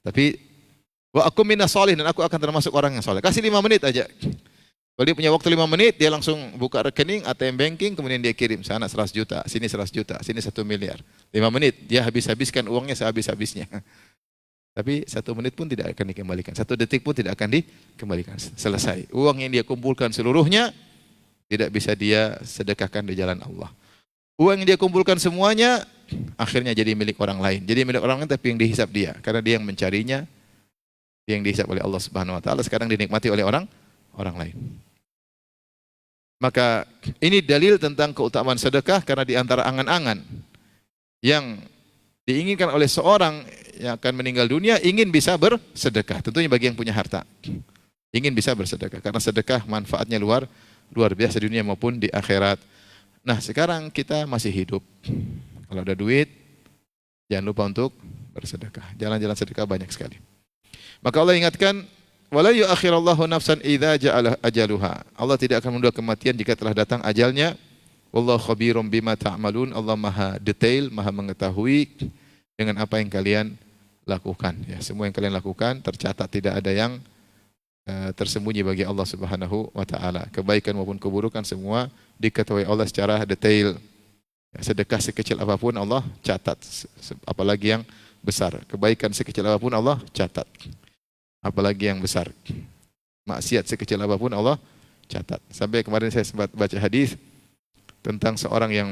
Speaker 2: Tapi wa aku minas sholihin, dan aku akan termasuk orang yang soleh. Kasih 5 menit aja. Kalau dia punya waktu 5 menit, dia langsung buka rekening, ATM banking, kemudian dia kirim. Sana 100 juta, sini 100 juta, sini 1 miliar. 5 menit, dia habiskan uangnya sehabis-habisnya. Tapi 1 menit pun tidak akan dikembalikan. 1 detik pun tidak akan dikembalikan. Selesai. Uang yang dia kumpulkan seluruhnya, tidak bisa dia sedekahkan di jalan Allah. Uang yang dia kumpulkan semuanya, akhirnya jadi milik orang lain. Jadi milik orang lain tapi yang dihisap dia. Karena dia yang mencarinya, dia yang dihisap oleh Allah Subhanahu wa taala, sekarang dinikmati oleh orang lain. Maka ini dalil tentang keutamaan sedekah, karena di antara angan-angan yang diinginkan oleh seorang yang akan meninggal dunia, ingin bisa bersedekah. Tentunya bagi yang punya harta. ingin bisa bersedekah karena sedekah manfaatnya luar biasa di dunia maupun di akhirat. Nah, sekarang kita masih hidup. Kalau ada duit, jangan lupa untuk bersedekah. Jalan-jalan sedekah banyak sekali. Maka Allah ingatkan, wala yu'akhirallahu nafsan idza ja'ala ajaluha. Allah tidak akan menunda kematian jika telah datang ajalnya. Wallahu khabirum bima ta'malun. Allah Maha detail, Maha mengetahui dengan apa yang kalian lakukan. Ya, semua yang kalian lakukan tercatat, tidak ada yang tersembunyi bagi Allah Subhanahu wa taala. Kebaikan maupun keburukan semua diketahui Allah secara detail. Sedekah sekecil apapun Allah catat, apalagi yang besar. Kebaikan sekecil apapun Allah catat, apalagi yang besar. Maksiat sekecil apapun Allah catat. Sampai kemarin saya sempat baca hadis tentang seorang yang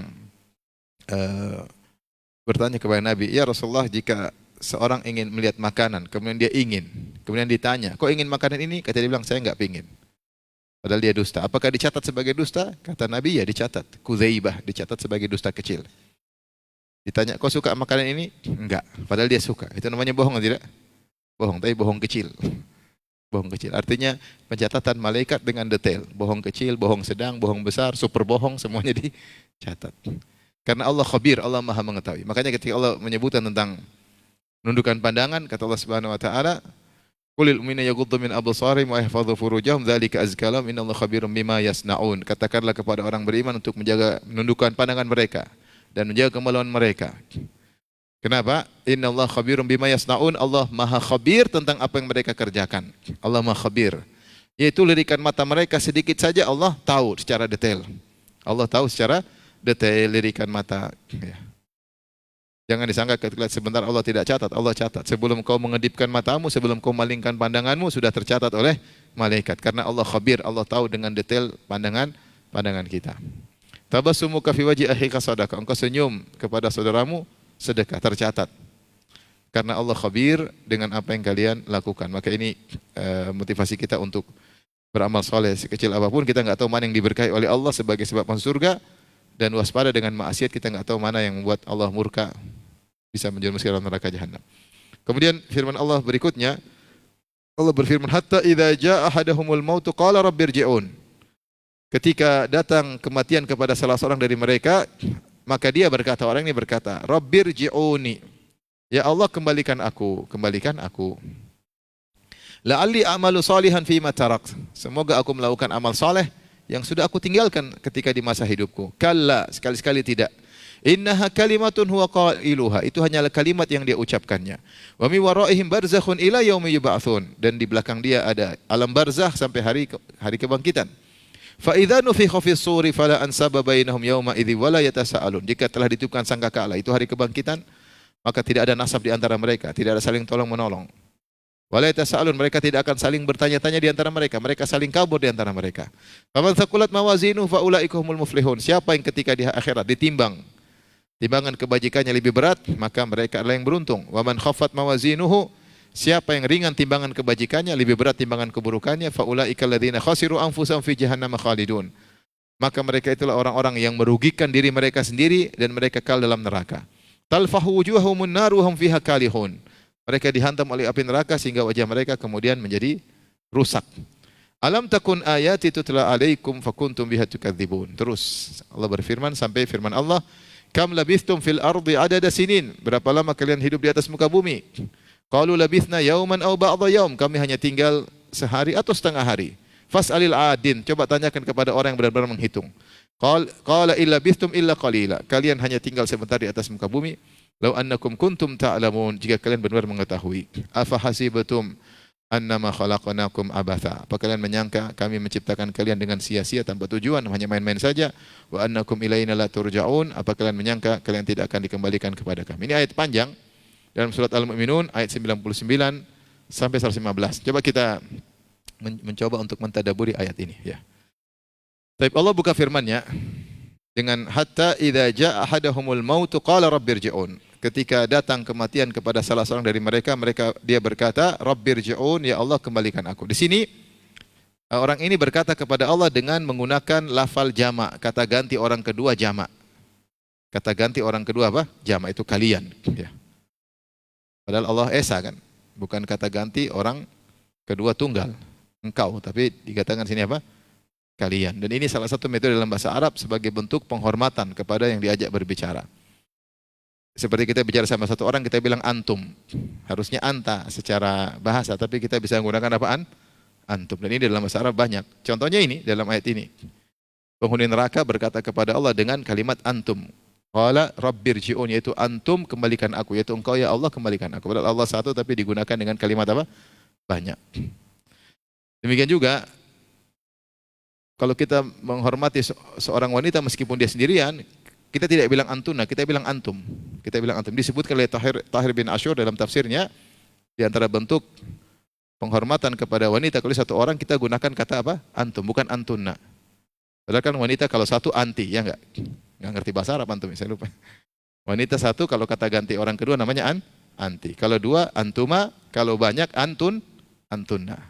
Speaker 2: bertanya kepada Nabi, "Ya Rasulullah, jika seorang ingin melihat makanan, kemudian dia ingin, kemudian ditanya, kok ingin makanan ini?" Kata dia bilang, "Saya enggak pingin." Padahal dia dusta. Apakah dicatat sebagai dusta? Kata Nabi, ya dicatat. Kudzaibah, dicatat sebagai dusta kecil. Ditanya, kok suka makanan ini? Enggak. Padahal dia suka. Itu namanya bohong atau tidak? Bohong, tapi bohong kecil. Bohong kecil. Artinya pencatatan malaikat dengan detail. Bohong kecil, bohong sedang, bohong besar, super bohong, semuanya dicatat. Karena Allah khabir, Allah Maha mengetahui. Makanya ketika Allah menyebutkan tentang menundukkan pandangan, kata Allah Subhanahu wa taala, "Qulil mu'minina yaghuddu min absarihim wa yahfadhu furujahum dzalika azka lahum innallaha khabirum bima yasnaun." Katakanlah kepada orang beriman untuk menundukkan pandangan mereka dan menjaga kemaluan mereka. Kenapa? Innallaha khabirum bima yasnaun. Allah Maha khabir tentang apa yang mereka kerjakan. Allah Maha khabir. Yaitu lirikan mata mereka sedikit saja Allah tahu secara detail. Allah tahu secara detail lirikan mata. Ya. Jangan disangka ketika sebentar Allah tidak catat, Allah catat. Sebelum kau mengedipkan matamu, sebelum kau malingkan pandanganmu, sudah tercatat oleh malaikat. Karena Allah khabir, Allah tahu dengan detail pandangan kita. Tabassumuka fi wajhi akhika sadaqah. Engkau senyum kepada saudaramu, sedekah, tercatat. Karena Allah khabir dengan apa yang kalian lakukan. Maka ini motivasi kita untuk beramal soleh sekecil apapun. Kita nggak tahu mana yang diberkahi oleh Allah sebagai sebab masuk surga, dan waspada dengan maksiat, kita nggak tahu mana yang membuat Allah murka, bisa menjerumuskan dalam neraka jahanam. Kemudian firman Allah berikutnya, Allah berfirman, hatta idza jaa ahaduhumul maut qala rabbirji'un. Ketika datang kematian kepada salah seorang dari mereka, maka dia berkata, orang ini berkata, rabbirji'uni. Ya Allah, kembalikan aku. La'alli a'malu salihan fima tarakt. Semoga aku melakukan amal saleh yang sudah aku tinggalkan ketika di masa hidupku. Kalla, sekali-sekali tidak. Innaha kalimatun huwa qailuha. Itu hanyalah kalimat yang dia ucapkannya. Wa mi waraihim barzakhun ila yaumi yub'atsun. Dan di belakang dia ada alam barzakh sampai hari kebangkitan. Fa idza nufikha fis suri fala ansaba bainahum yauma idzi wala yatasaalun. Jika telah ditiupkan sangkakala, itu hari kebangkitan, maka tidak ada nasab di antara mereka, tidak ada saling tolong menolong. Wala yatasaalun, mereka tidak akan saling bertanya-tanya di antara mereka, mereka saling kabur di antara mereka. Faman thaqulat mawazinu fa ulaika humul muflihun. Siapa yang ketika di akhirat ditimbang timbangan kebajikannya lebih berat, maka mereka adalah yang beruntung. Wa man khaffat mawazinuhu, siapa yang ringan timbangan kebajikannya, lebih berat timbangan keburukannya, fa ulaika alladzina khasiru anfusahum fi jahannam khalidun. Maka mereka itulah orang-orang yang merugikan diri mereka sendiri dan mereka kekal dalam neraka. Talfahu wujuhahumun nar wa hum fiha kalihun. Mereka dihantam oleh api neraka sehingga wajah mereka kemudian menjadi rusak. Alam takun ayati tutla alaikum fakuntum biha tukadzibun. Terus Allah berfirman sampai firman Allah, kam labithtum fil ardi adada sinin. Berapa lama kalian hidup di atas muka bumi? Qalu labithna yauman aw ba'dha yaum. Kami hanya tinggal sehari atau setengah hari. Fas'alil adin. Coba tanyakan kepada orang yang benar-benar menghitung. Qala illa labithtum illa qalila. Kalian hanya tinggal sebentar di atas muka bumi. Lau annakum kuntum ta'lamun, jika kalian benar mengetahui. Afa hasibatum annama khalaqnakum abatha. Apa kalian menyangka kami menciptakan kalian dengan sia-sia tanpa tujuan, hanya main-main saja? Wa annakum ilaina la turja'un. Apa kalian menyangka kalian tidak akan dikembalikan kepada kami? Ini ayat panjang dalam surat Al-Mu'minun ayat 99 sampai 115. Coba kita mencoba untuk mentadaburi ayat ini, ya. Tapi Allah buka firman-Nya dengan hatta idza jaa ahaduhumul maut qala rabbirji'un. Ketika datang kematian kepada salah seorang dari mereka, dia berkata, rabbirji'un, ya Allah kembalikan aku. Di sini orang ini berkata kepada Allah dengan menggunakan lafal jamak, kata ganti orang kedua jamak. Kata ganti orang kedua apa? Jamak, itu kalian, ya. Padahal Allah esa kan, bukan kata ganti orang kedua tunggal. engkau, tapi dikatakan sini apa? Kalian. Dan ini salah satu metode dalam bahasa Arab sebagai bentuk penghormatan kepada yang diajak berbicara. Seperti kita bicara sama satu orang, kita bilang antum. Harusnya anta secara bahasa, tapi kita bisa menggunakan apaan? Antum. Dan ini dalam bahasa Arab banyak. Contohnya ini, dalam ayat ini. Penghuni neraka berkata kepada Allah dengan kalimat antum. Qala rabbirji'un, yaitu antum kembalikan aku, yaitu engkau ya Allah kembalikan aku. Padahal Allah satu tapi digunakan dengan kalimat apa? Banyak. Demikian juga kalau kita menghormati seorang wanita meskipun dia sendirian, kita tidak bilang antuna, kita bilang antum. Kita bilang antum. Disebutkan oleh Tahir bin Ashur dalam tafsirnya, di antara bentuk penghormatan kepada wanita kalau satu orang kita gunakan kata apa? Antum, bukan antuna. Padahal kan wanita kalau satu anti, ya enggak? Enggak ngerti bahasa Arab antum, saya lupa. Wanita satu kalau kata ganti orang kedua namanya anti. Kalau dua antuma, kalau banyak antunna.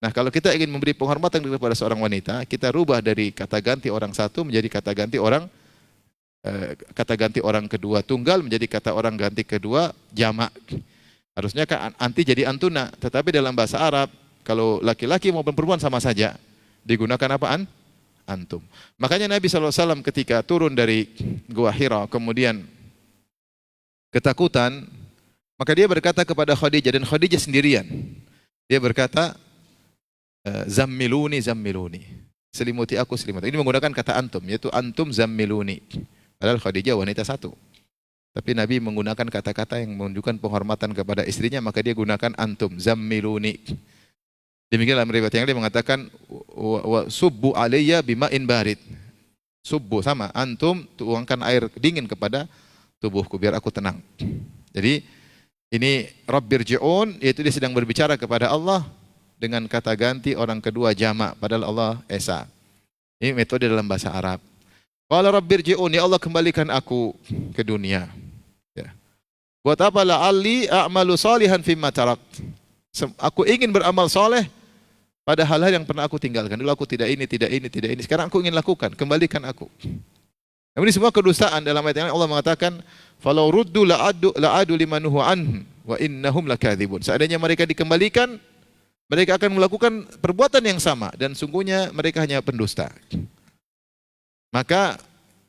Speaker 2: Nah, kalau kita ingin memberi penghormatan kepada seorang wanita, kita rubah dari kata ganti orang satu menjadi kata ganti orang kedua tunggal menjadi kata orang ganti kedua jamak. Harusnya kan anti jadi antuna, tetapi dalam bahasa Arab kalau laki-laki maupun perempuan sama saja digunakan apaan? Antum. Makanya Nabi SAW ketika turun dari Gua Hira kemudian ketakutan, maka dia berkata kepada Khadijah, dan Khadijah sendirian. Dia berkata, zammiluni, zammiluni. Selimuti aku, selimuti. Ini menggunakan kata antum, yaitu antum zammiluni. Padahal Khadijah wanita satu. Tapi Nabi menggunakan kata-kata yang menunjukkan penghormatan kepada istrinya, maka dia gunakan antum, zammiluni. Demikian dalam riwayat yang lain mengatakan wa subbu alayya bima'in barid. Subbu sama, antum tuangkan air dingin kepada tubuhku biar aku tenang. Jadi ini rabbirji'un, yaitu dia sedang berbicara kepada Allah dengan kata ganti orang kedua jamak, padahal Allah esa. Ini metode dalam bahasa Arab. Qala rabbirji'un, ya Allah kembalikan aku ke dunia. Ya. Buat apa? La'alli a'malu salihan fimma tarakt. Aku ingin beramal soleh pada hal-hal yang pernah aku tinggalkan. Dulu aku tidak ini. Sekarang aku ingin lakukan. Kembalikan aku. Namun ini semua kedustaan. Dalam ayat yang Allah mengatakan, "Falau ruddu la'adu limanuhu anhu wa innahum lakadzibun." Seandainya mereka dikembalikan, mereka akan melakukan perbuatan yang sama dan sungguhnya mereka hanya pendusta. Maka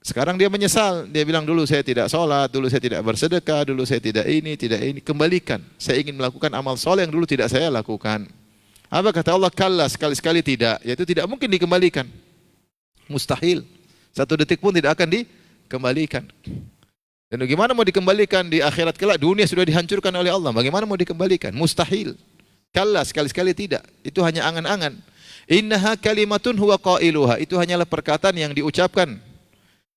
Speaker 2: sekarang dia menyesal. Dia bilang dulu saya tidak sholat, dulu saya tidak bersedekah, dulu saya tidak ini. Kembalikan. Saya ingin melakukan amal soleh yang dulu tidak saya lakukan. Apa kata Allah? Kalla, sekali-sekali tidak. Yaitu tidak mungkin dikembalikan. Mustahil. Satu detik pun tidak akan dikembalikan. Dan bagaimana mau dikembalikan di akhirat kelak? Dunia sudah dihancurkan oleh Allah. Bagaimana mau dikembalikan? Mustahil. Kalla, sekali-sekali tidak. Itu hanya angan-angan. Innaha kalimatun huwa qailuha. Itu hanyalah perkataan yang diucapkan.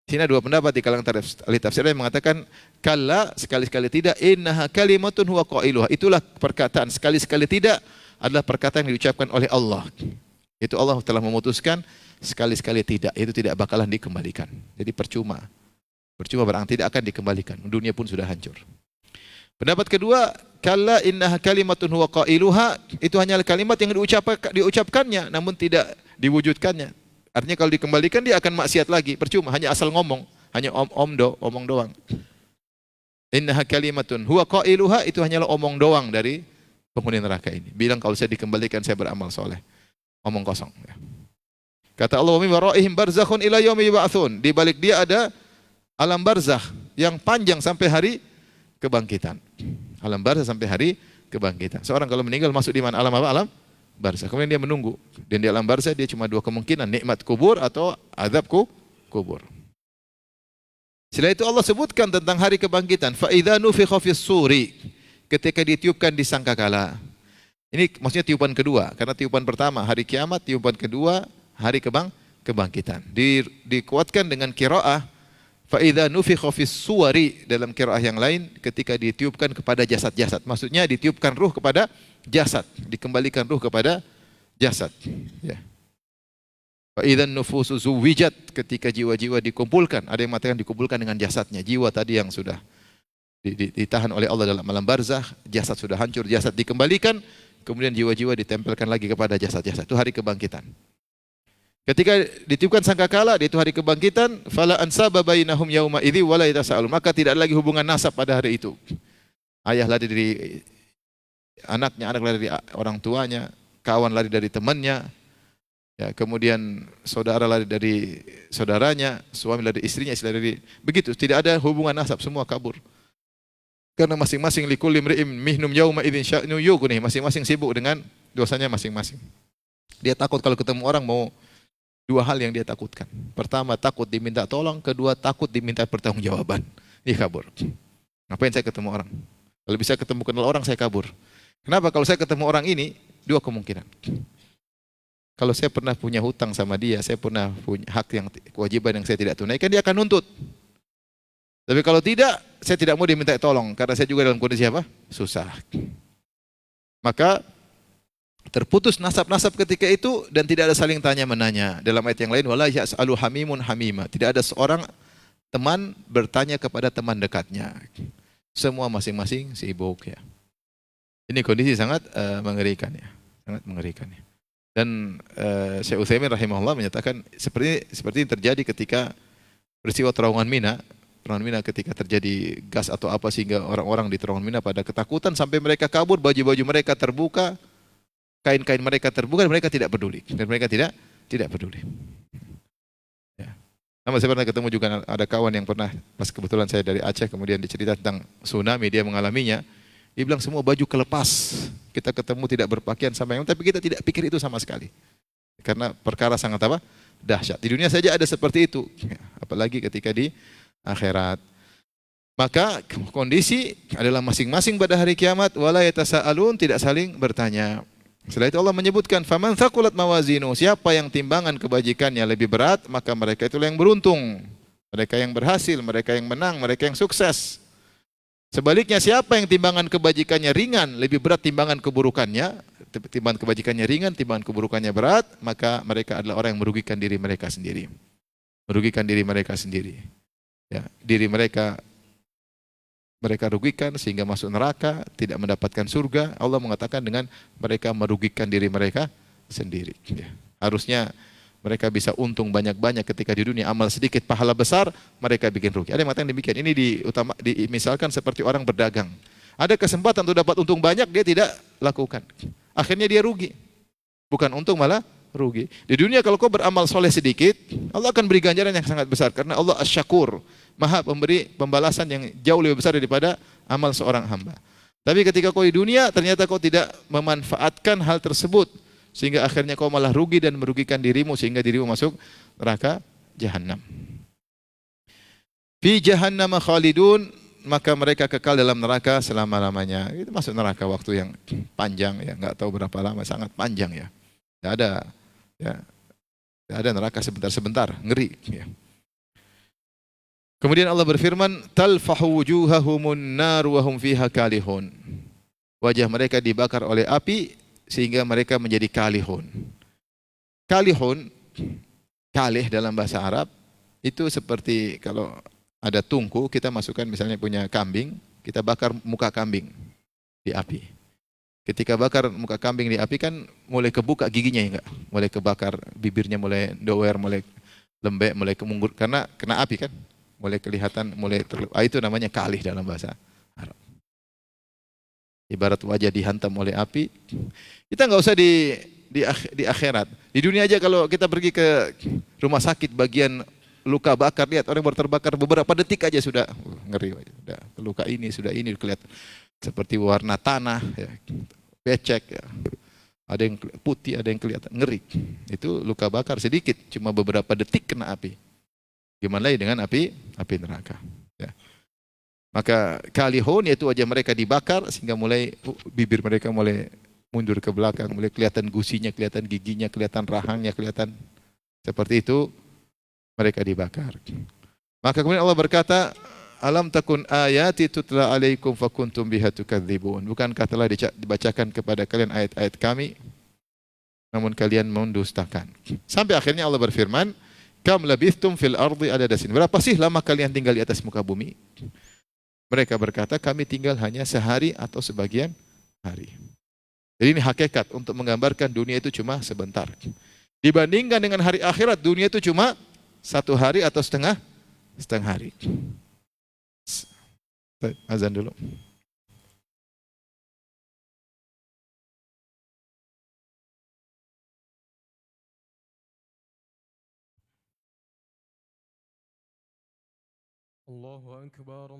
Speaker 2: Sini ada dua pendapat di kalangan ahli tafsir yang mengatakan kalla, sekali-sekali tidak. Innaha kalimatun huwa qailuha. Itulah perkataan sekali-sekali tidak adalah perkataan yang diucapkan oleh Allah. Itu Allah telah memutuskan sekali-sekali tidak. Itu tidak bakalan dikembalikan. Jadi percuma. Percuma berarti tidak akan dikembalikan. Dunia pun sudah hancur. Pendapat kedua, kalla innaha kalimatun huwa qailuha, itu hanyalah kalimat yang diucapkannya namun tidak diwujudkannya. Artinya kalau dikembalikan dia akan maksiat lagi, percuma, hanya asal ngomong, hanya omong doang. Innaha kalimatun huwa qailuha, itu hanyalah omong doang dari penghuni neraka ini. Bilang kalau saya dikembalikan saya beramal soleh. Omong kosong. Kata Allah, wa min waraihim barzakhun ila yaumi yub'atsun. Di balik dia ada alam barzakh yang panjang sampai hari kebangkitan. Alam barzakh sampai hari kebangkitan. Seorang kalau meninggal masuk di mana? Alam apa? Alam barzakh. Kemudian dia menunggu. Dan di alam barzakh dia cuma dua kemungkinan, nikmat kubur atau azab kubur. Setelah itu Allah sebutkan tentang hari kebangkitan. Fa idza nufikha fis suri, ketika ditiupkan di sangkakala. Ini maksudnya tiupan kedua, karena tiupan pertama hari kiamat, tiupan kedua hari kebangkitan. Dikuatkan dengan qiraah fa idza nufikha fis suwari, dalam qiraah yang lain ketika ditiupkan kepada jasad-jasad. Maksudnya ditiupkan ruh kepada jasad, dikembalikan ruh kepada jasad. Ya. Fa idzan nufusu zuwijat, ketika jiwa-jiwa dikumpulkan. Ada yang mengatakan dikumpulkan dengan jasadnya, jiwa tadi yang sudah ditahan oleh Allah dalam alam barzakh, jasad sudah hancur, jasad dikembalikan, kemudian jiwa-jiwa ditempelkan lagi kepada jasad-jasad. Itu hari kebangkitan. Ketika ditiupkan sangkakala, itu hari kebangkitan, fala ansaba bainahum yauma idzi wala yatasaalun, maka tidak ada lagi hubungan nasab pada hari itu. Ayah lari dari anaknya, anak lari dari orang tuanya, kawan lari dari temannya, ya, kemudian saudara lari dari saudaranya, suami lari dari istrinya, istri lari dari, begitu, tidak ada hubungan nasab, semua kabur. Karena masing-masing likulli imri'in minhum yauma idzin sya'nu yughni, masing-masing sibuk dengan dosanya masing-masing. Dia takut kalau ketemu orang mau dua hal yang dia takutkan. Pertama, takut diminta tolong. Kedua, takut diminta pertanggungjawaban. Dia kabur. Ngapain saya ketemu orang? Kalau bisa ketemu kenal orang, saya kabur. Kenapa? Kalau saya ketemu orang ini, dua kemungkinan. Kalau saya pernah punya hutang sama dia, saya pernah punya hak yang kewajiban yang saya tidak tunaikan, dia akan nuntut. Tapi kalau tidak, saya tidak mau diminta tolong. Karena saya juga dalam kondisi apa? Susah. Maka terputus nasab-nasab ketika itu dan tidak ada saling tanya-menanya. Dalam ayat yang lain, wala yas'alu hamimun hamima. Tidak ada seorang teman bertanya kepada teman dekatnya. Semua masing-masing sibuk, ya. Ini kondisi sangat mengerikan, ya. Sangat mengerikan, ya. Dan Syekh Utsaimin rahimahullah menyatakan seperti yang terjadi ketika peristiwa Terowongan Mina. Terowongan Mina ketika terjadi gas atau apa sehingga orang-orang di Terowongan Mina pada ketakutan sampai mereka kabur, baju-baju mereka terbuka, kain-kain mereka terbuka, dan mereka tidak peduli. Dan mereka tidak peduli. Ya. Sama saya pernah ketemu juga ada kawan yang pernah, pas kebetulan saya dari Aceh, kemudian dicerita tentang tsunami, dia mengalaminya. Dia bilang semua baju kelepas. Kita ketemu tidak berpakaian sama yang, tapi kita tidak pikir itu sama sekali. Karena perkara sangat apa? Dahsyat. Di dunia saja ada seperti itu. Apalagi ketika di akhirat. Maka kondisi adalah masing-masing pada hari kiamat wala yatasaalun, tidak saling bertanya. Setelah itu Allah menyebutkan faman thaqulat mawazinu, siapa yang timbangan kebajikannya lebih berat, maka mereka itulah yang beruntung. Mereka yang berhasil, mereka yang menang, mereka yang sukses. Sebaliknya siapa yang timbangan kebajikannya ringan, lebih berat timbangan keburukannya, timbangan kebajikannya ringan, timbangan keburukannya berat, maka mereka adalah orang yang merugikan diri mereka sendiri. Merugikan diri mereka sendiri. Ya, diri mereka rugikan sehingga masuk neraka, tidak mendapatkan surga. Allah mengatakan dengan mereka merugikan diri mereka sendiri. Ya. Harusnya mereka bisa untung banyak-banyak ketika di dunia, amal sedikit pahala besar, mereka bikin rugi. Ada yang mengatakan demikian. Ini misalkan seperti orang berdagang. Ada kesempatan untuk dapat untung banyak, dia tidak lakukan. Akhirnya dia rugi. Bukan untung, malah rugi. Di dunia kalau kau beramal soleh sedikit, Allah akan beri ganjaran yang sangat besar. Karena Allah Asy-Syakur, Maha pemberi pembalasan yang jauh lebih besar daripada amal seorang hamba. Tapi ketika kau di dunia, ternyata kau tidak memanfaatkan hal tersebut, sehingga akhirnya kau malah rugi dan merugikan dirimu, sehingga dirimu masuk neraka Jahannam. Fi Jahannam khalidun, maka mereka kekal dalam neraka selama-lamanya. Itu masuk neraka waktu yang panjang, ya, enggak tahu berapa lama, sangat panjang, ya. Tidak ada, ya, tidak ada neraka sebentar-sebentar, ngeri, ya. Kemudian Allah berfirman, talfahu wujuhahumun nar wa hum fiha kalihun. Wajah mereka dibakar oleh api sehingga mereka menjadi kalihun. Kalihun, kalih dalam bahasa Arab itu seperti kalau ada tungku, kita masukkan misalnya punya kambing, kita bakar muka kambing di api. Ketika bakar muka kambing di api kan mulai kebuka giginya, ya enggak? Mulai kebakar, bibirnya mulai dower, mulai lembek, mulai kemunggur karena kena api kan. Mulai kelihatan, itu namanya kalih dalam bahasa Arab. Ibarat wajah dihantam oleh api. Kita nggak usah di akhirat. Di dunia aja kalau kita pergi ke rumah sakit bagian luka bakar, lihat orang baru terbakar beberapa detik aja sudah ngeri. Sudah luka ini, sudah ini kelihatan seperti warna tanah, ya, becek, ya. Ada yang putih, ada yang kelihatan ngeri. Itu luka bakar sedikit, cuma beberapa detik kena api. Gimana lagi dengan api neraka, ya. Maka kalihun yaitu wajah mereka dibakar sehingga mulai bibir mereka mulai mundur ke belakang, mulai kelihatan gusinya, kelihatan giginya, kelihatan rahangnya, kelihatan seperti itu mereka dibakar. Maka kemudian Allah berkata, alam takun ayati tutla alaikum fakuntum biha tukadzibun. Bukankah telah dibacakan kepada kalian ayat-ayat kami namun kalian mendustakan. Sampai akhirnya Allah berfirman, kam labithtum fil ardi adada sin. Berapa sih lama kalian tinggal di atas muka bumi? Mereka berkata, kami tinggal hanya sehari atau sebagian hari. Jadi ini hakikat untuk menggambarkan dunia itu cuma sebentar. Dibandingkan dengan hari akhirat, dunia itu cuma satu hari atau setengah hari. Azan dulu.
Speaker 3: الله أكبر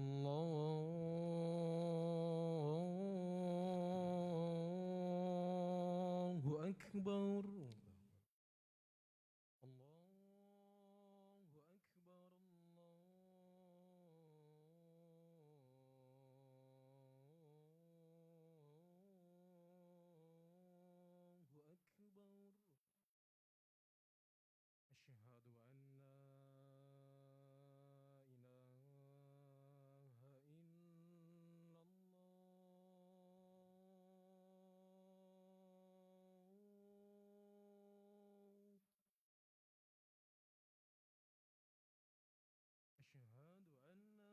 Speaker 3: الله أكبر الله أكبر الله أكبر أشهد أن لا إله إلا الله أشهد أن لا إله إلا الله أشهد أن محمد رسول الله أشهد أن محمد رسول الله حي على الصلاة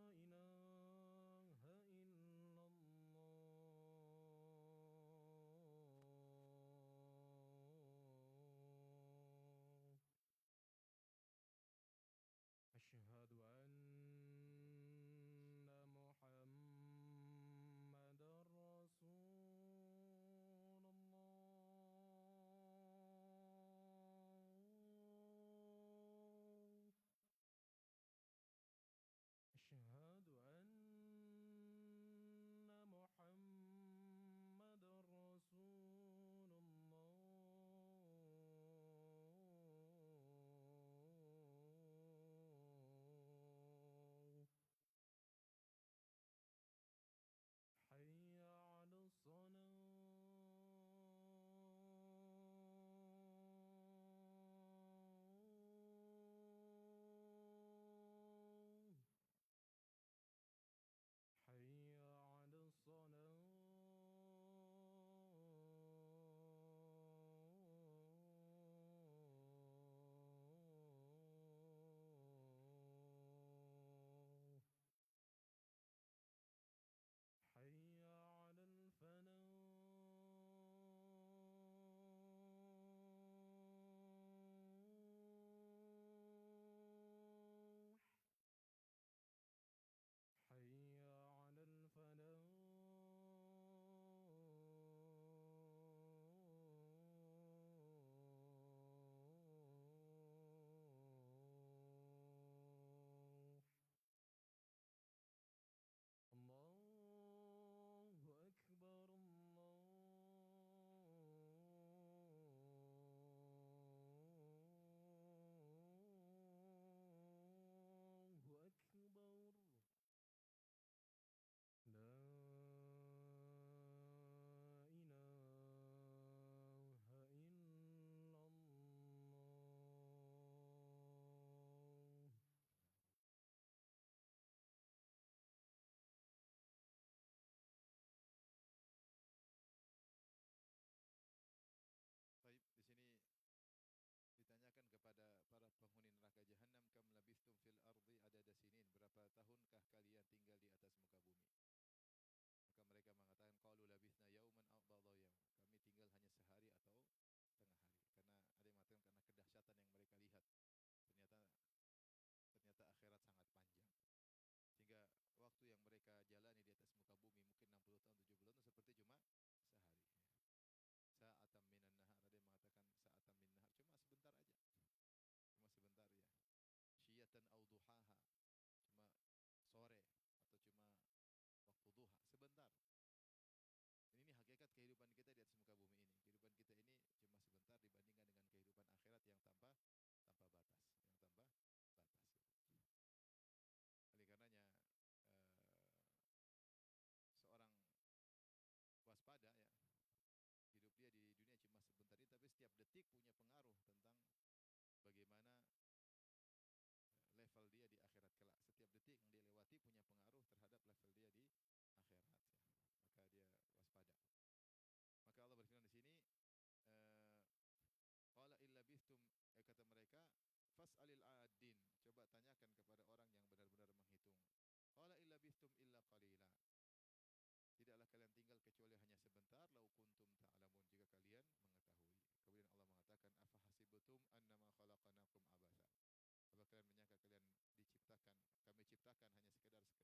Speaker 3: حي على الصلاة حي على الفلاح حي على الفلاح الله أكبر الله أكبر لا إله إلا الله
Speaker 2: Baik, di sini ditanyakan kepada para penghuni neraka jahanam, kam labistum fil ardi adada sinin, berapa tahunkah kalian tinggal di atas muka bumi? Maka mereka mengatakan qalu labithna yauman aw ba'dha yaum. Kami tinggal hanya sehari atau setengah hari. Karena ada yang mengatakan karena kedahsyatan yang mereka lihat. Ternyata akhirat sangat panjang. Sehingga waktu yang mereka jalani di atas muka bumi mungkin 60 tahun, 70 tahun seperti cuma sehari. Sa'atam minan nahar, ada yang mengatakan sa'atam min nahar, cuma sebentar aja. Cuma sebentar ya. Syiyatan au duhaha, cuma sore atau cuma waktu duha, sebentar. Dan ini hakikat kehidupan kita di atas muka bumi ini. Kehidupan kita ini cuma sebentar dibandingkan dengan kehidupan akhirat yang tanpa batas, yang tanpa batas. Ya. Oleh karenanya seorang waspada ya. Hidup dia di dunia cuma sebentar ini, tapi setiap detik punya pengaruh tentang bagaimana level dia di akhirat kelak. Setiap detik yang dia lewati punya pengaruh terhadap level dia di akhirat ya. Maka dia waspada. Maka Allah berfirman di sini, qala illa bithtum, kata mereka, fas'alil adin, coba tanyakan kepada orang yang benar-benar menghitung. Qala illa bithtum illa qalila, tidaklah kalian tinggal kecuali hanya sebentar, lau kuntum ta'lamun, jika kalian mengetahui. Kemudian Allah mengatakan, afa hasibtum annama khalaqnakum abatha, apa kalian menyangka kalian diciptakan, kami ciptakan hanya sekedar